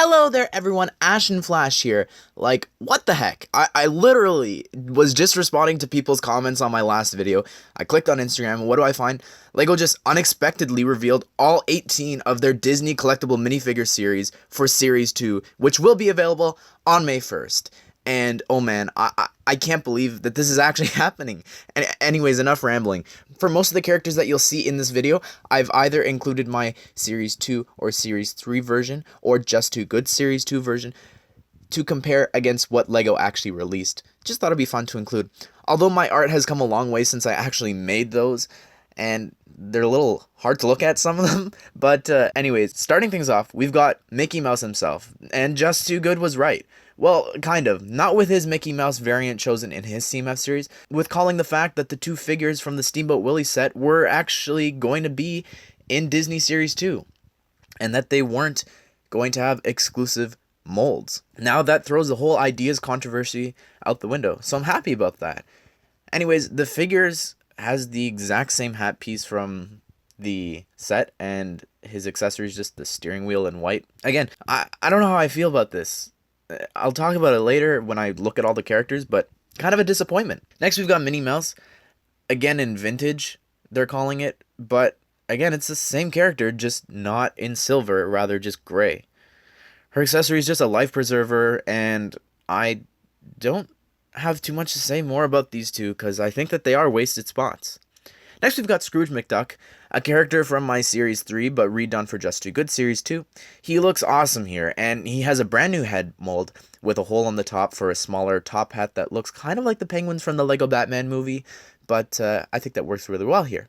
Hello there everyone, Ashnflash here. Like, what the heck? I literally was just responding to people's comments on my last video. I clicked on Instagram and what do I find? LEGO just unexpectedly revealed all 18 of their Disney collectible minifigure series for Series 2, which will be available on May 1st. And oh man, I can't believe that this is actually happening. And anyways, enough rambling. For most of the characters that you'll see in this video, I've either included my Series 2 or Series 3 version, or Just Too Good Series 2 version, to compare against what LEGO actually released. Just thought it'd be fun to include. Although my art has come a long way since I actually made those, and they're a little hard to look at, some of them. But anyways, starting things off, we've got Mickey Mouse himself, and Just Too Good was right. Well, kind of. Not with his Mickey Mouse variant chosen in his CMF series, with calling the fact that the two figures from the Steamboat Willie set were actually going to be in Disney Series 2, and that they weren't going to have exclusive molds. Now that throws the whole ideas controversy out the window, so I'm happy about that. Anyways, the figures has the exact same hat piece from the set, and his accessories just the steering wheel in white. Again, I don't know how I feel about this. I'll talk about it later when I look at all the characters, but kind of a disappointment. Next, we've got Minnie Mouse. Again, in vintage, they're calling it, but again, it's the same character, just not in silver, rather just gray. Her accessory is just a life preserver, and I don't have too much to say more about these two, because I think that they are wasted spots. Next, we've got Scrooge Mcduck, a character from my Series 3, but redone for Just Too Good Series 2. He looks awesome here, and he has a brand new head mold with a hole on the top for a smaller top hat that looks kind of like the penguins from the LEGO Batman movie, but I think that works really well here.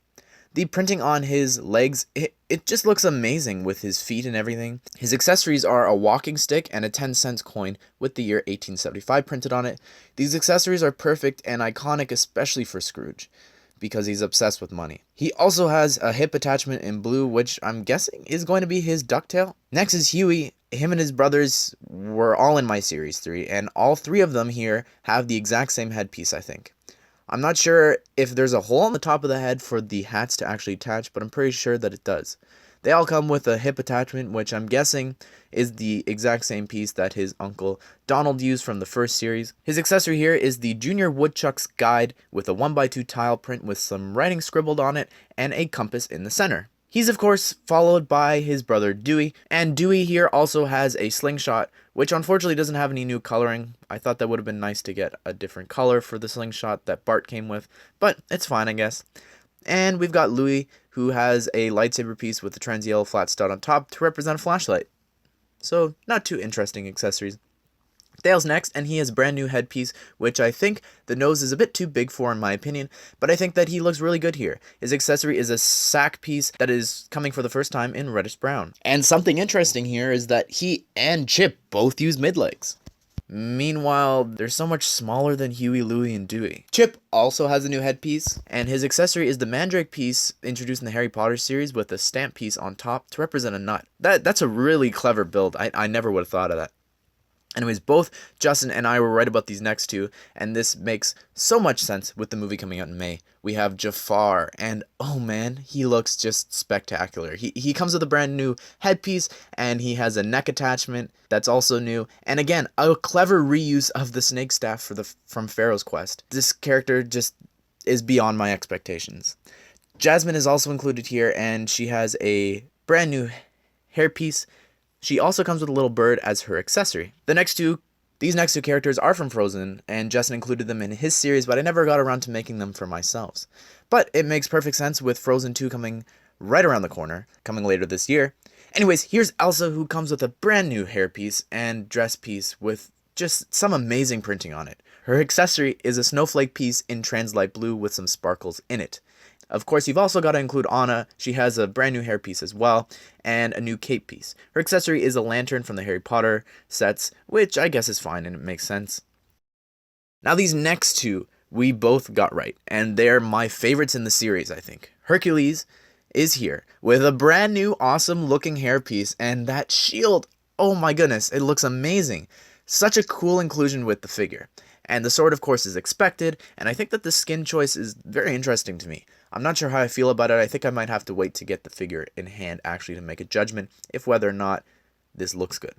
The printing on his legs, it just looks amazing with his feet and everything. His accessories are a walking stick and a 10-cent coin with the year 1875 printed on it. These accessories are perfect and iconic, especially for Scrooge, because he's obsessed with money. He also has a hip attachment in blue, which I'm guessing is going to be his ducktail. Next is Huey. Him and his brothers were all in my Series 3, and all three of them here have the exact same headpiece, I think. I'm not sure if there's a hole on the top of the head for the hats to actually attach, but I'm pretty sure that it does. They all come with a hip attachment, which I'm guessing is the exact same piece that his uncle Donald used from the first series. His accessory here is the Junior Woodchuck's Guide with a 1x2 tile print with some writing scribbled on it and a compass in the center. He's of course followed by his brother Dewey, and Dewey here also has a slingshot, which unfortunately doesn't have any new coloring. I thought that would have been nice to get a different color for the slingshot that Bart came with, but it's fine, I guess. And we've got Louie, who has a lightsaber piece with a trans yellow flat stud on top to represent a flashlight. So, not too interesting accessories. Dale's next, and he has a brand new headpiece, which I think the nose is a bit too big for in my opinion, but I think that he looks really good here. His accessory is a sack piece that is coming for the first time in reddish brown. And something interesting here is that he and Chip both use mid-legs. Meanwhile, they're so much smaller than Huey, Louie, and Dewey. Chip also has a new headpiece, and his accessory is the Mandrake piece introduced in the Harry Potter series with a stamp piece on top to represent a nut. That's a really clever build. I never would have thought of that. Anyways, both Justin and I were right about these next two, and this makes so much sense with the movie coming out in May. We have Jafar, and oh man, he looks just spectacular. He comes with a brand new headpiece, and he has a neck attachment that's also new, and again, a clever reuse of the snake staff from Pharaoh's Quest. This character just is beyond my expectations. Jasmine is also included here, and she has a brand new hairpiece. She also comes with a little bird as her accessory. These next two characters are from Frozen, and Justin included them in his series, but I never got around to making them for myself. But it makes perfect sense with Frozen 2 coming right around the corner, coming later this year. Anyways, here's Elsa, who comes with a brand new hairpiece and dress piece with just some amazing printing on it. Her accessory is a snowflake piece in trans light blue with some sparkles in it. Of course, you've also got to include Anna. She has a brand new hairpiece as well, and a new cape piece. Her accessory is a lantern from the Harry Potter sets, which I guess is fine and it makes sense. Now these next two, we both got right, and they're my favorites in the series, I think. Hercules is here, with a brand new awesome looking hairpiece, and that shield, oh my goodness, it looks amazing. Such a cool inclusion with the figure. And the sword, of course, is expected, and I think that the skin choice is very interesting to me. I'm not sure how I feel about it. I think I might have to wait to get the figure in hand actually to make a judgment if whether or not this looks good.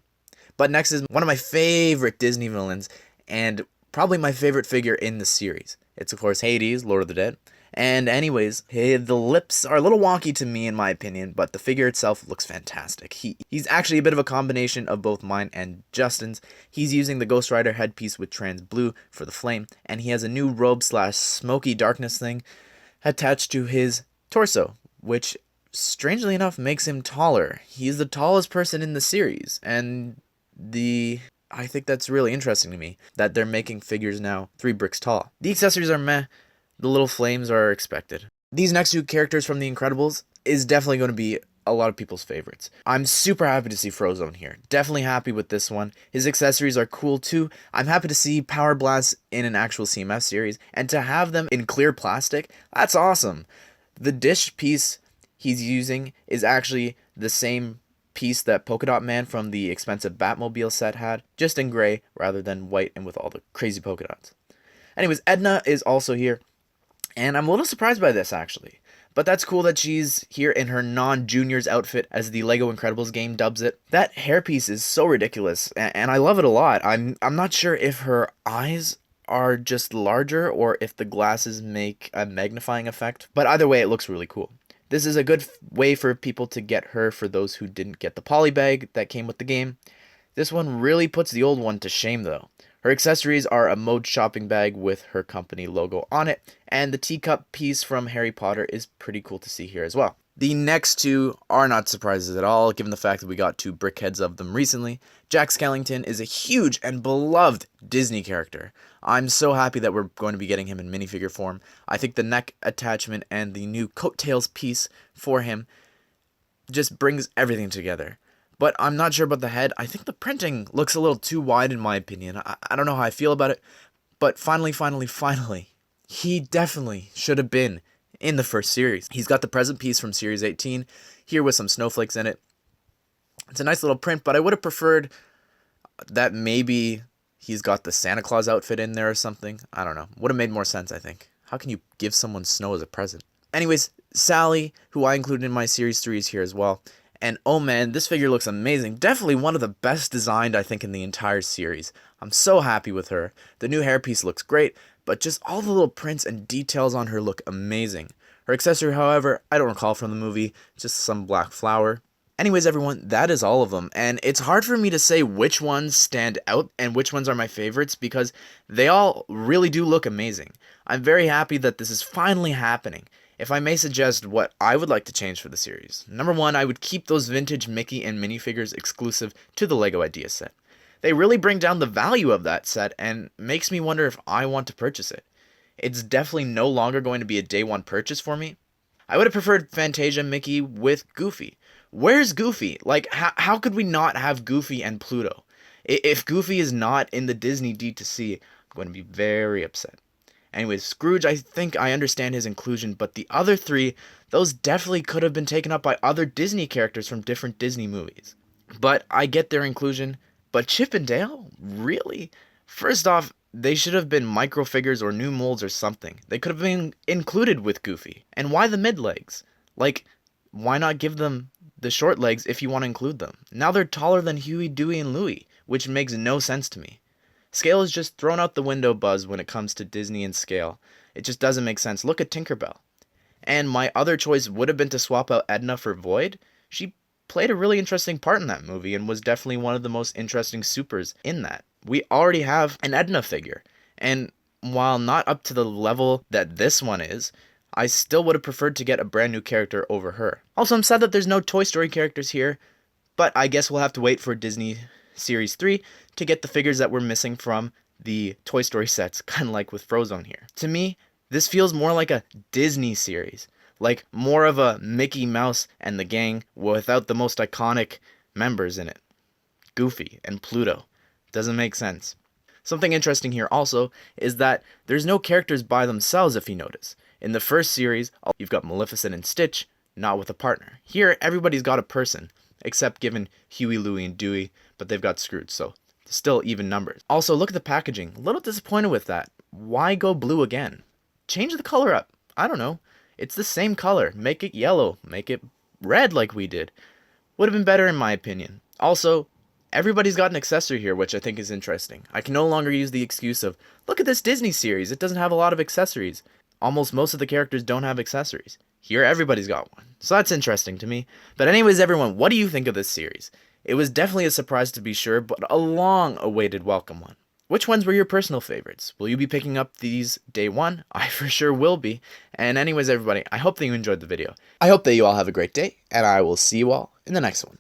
But next is one of my favorite Disney villains, and probably my favorite figure in the series. It's, of course, Hades, Lord of the Dead. And anyways, the lips are a little wonky to me in my opinion, but the figure itself looks fantastic. He's actually a bit of a combination of both mine and Justin's. He's using the Ghost Rider headpiece with trans blue for the flame, and he has a new robe slash smoky darkness thing attached to his torso, which strangely enough makes him taller. He's the tallest person in the series, and I think that's really interesting to me, that they're making figures now 3 bricks tall. The accessories are meh. The little flames are expected. These next 2 characters from The Incredibles is definitely going to be a lot of people's favorites. I'm super happy to see Frozone here. Definitely happy with this one. His accessories are cool too. I'm happy to see Power Blasts in an actual CMF series, and to have them in clear plastic, that's awesome. The dish piece he's using is actually the same piece that Polka Dot Man from the expensive Batmobile set had, just in gray rather than white and with all the crazy polka dots. Anyways, Edna is also here. And I'm a little surprised by this, actually. But that's cool that she's here in her non-juniors outfit, as the Lego Incredibles game dubs it. That hairpiece is so ridiculous, and I love it a lot. I'm not sure if her eyes are just larger or if the glasses make a magnifying effect. But either way, it looks really cool. This is a good way for people to get her for those who didn't get the poly bag that came with the game. This one really puts the old one to shame, though. Her accessories are a Mode shopping bag with her company logo on it, and the teacup piece from Harry Potter is pretty cool to see here as well. The next 2 are not surprises at all, given the fact that we got 2 brickheads of them recently. Jack Skellington is a huge and beloved Disney character. I'm so happy that we're going to be getting him in minifigure form. I think the neck attachment and the new coattails piece for him just brings everything together. But I'm not sure about the head. I think the printing looks a little too wide in my opinion. I don't know how I feel about it. But finally, he definitely should have been in the first series. He's got the present piece from Series 18 here with some snowflakes in it. It's a nice little print, but I would have preferred that maybe he's got the Santa Claus outfit in there or something. I don't know. Would have made more sense, I think. How can you give someone snow as a present? Anyways, Sally, who I included in my Series 3, is here as well. And oh man, this figure looks amazing. Definitely one of the best designed, I think, in the entire series. I'm so happy with her. The new hairpiece looks great, but just all the little prints and details on her look amazing. Her accessory, however, I don't recall from the movie, just some black flower. Anyways, everyone, that is all of them, and it's hard for me to say which ones stand out and which ones are my favorites because they all really do look amazing. I'm very happy that this is finally happening. If I may suggest what I would like to change for the series. Number 1, I would keep those vintage Mickey and minifigures exclusive to the LEGO Idea set. They really bring down the value of that set and makes me wonder if I want to purchase it. It's definitely no longer going to be a day 1 purchase for me. I would have preferred Fantasia Mickey with Goofy. Where's Goofy? Like, how could we not have Goofy and Pluto? If Goofy is not in the Disney D2C, I'm going to be very upset. Anyways, Scrooge, I think I understand his inclusion, but the other 3, those definitely could have been taken up by other Disney characters from different Disney movies. But I get their inclusion. But Chip and Dale? Really? First off, they should have been microfigures or new molds or something. They could have been included with Goofy. And why the mid-legs? Like, why not give them the short legs if you want to include them? Now they're taller than Huey, Dewey, and Louie, which makes no sense to me. Scale is just thrown out the window, Buzz, when it comes to Disney and scale. It just doesn't make sense. Look at Tinkerbell. And my other choice would have been to swap out Edna for Void. She played a really interesting part in that movie and was definitely one of the most interesting supers in that. We already have an Edna figure, and while not up to the level that this one is, I still would have preferred to get a brand new character over her. Also, I'm sad that there's no Toy Story characters here, but I guess we'll have to wait for Disney Series 3 to get the figures that we're missing from the Toy Story sets, kind of like with Frozone here. To me, this feels more like a Disney series, like more of a Mickey Mouse and the gang without the most iconic members in it. Goofy and Pluto. Doesn't make sense. Something interesting here also is that there's no characters by themselves if you notice. In the first series, you've got Maleficent and Stitch, not with a partner. Here, everybody's got a person, except given Huey, Louie, and Dewey, but they've got Scrooge, so still even numbers. Also, look at the packaging. A little disappointed with that. Why go blue again? Change the color up. I don't know. It's the same color. Make it yellow. Make it red like we did. Would have been better in my opinion. Also, everybody's got an accessory here, which I think is interesting. I can no longer use the excuse of, look at this Disney series, it doesn't have a lot of accessories. Almost most of the characters don't have accessories. Here, everybody's got one. So that's interesting to me. But anyways, everyone, what do you think of this series? It was definitely a surprise to be sure, but a long-awaited welcome one. Which ones were your personal favorites? Will you be picking up these day one? I for sure will be. And anyways, everybody, I hope that you enjoyed the video. I hope that you all have a great day, and I will see you all in the next one.